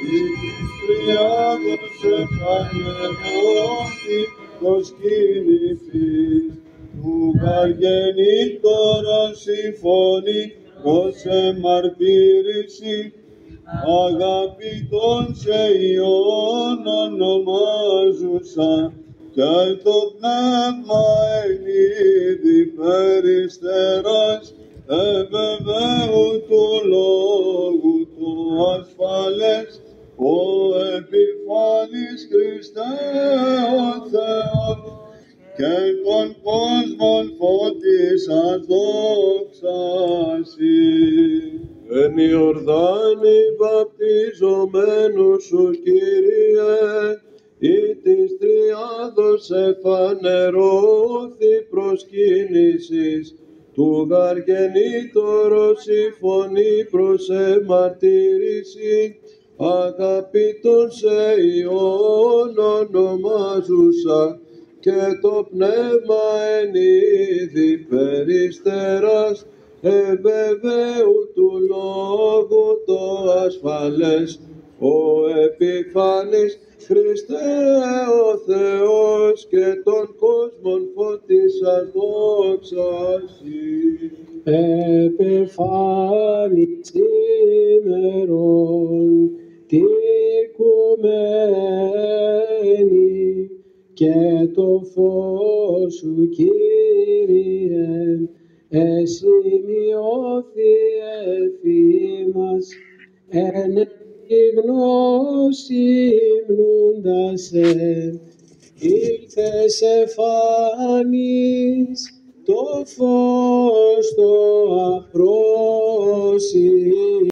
της τριάδος εφανερώθη προσκύνησης, του γαργενήτωρος η φωνή ως εμαρτύρηση, αγαπητόν σε Υιόν ονομάζουσα, και το πνεύμα ενίδη περιστεράς, ευεβαίου του λόγου του ασφαλές, ο επιφανής Χριστέ ο Θεός, και των κόσμων φώτισας δόξασι. Εν Ιορδάνη βαπτιζομένου σου, Κύριε, ή της τριάδος εφανερώθη προσκύνησης, του γαργενήτωρος η φωνή προς εμαρτύρηση, αγαπητόν σε Υιόν ονομάζουσα, και το πνεύμα εν είδη περιστεράς, ευεβαίου του λόγου το ασφαλές, ο επιφανής Χριστέ ο Θεός, και των κόσμων φώτισας δόξασι. Επιφάνης ημερών τη οικουμένη, και το φως σου, Κύριε, εσημειώθη εφήμας, εν τη γνώση υμνούντας ήλθες εφάνης, το φως το απρόσιτο.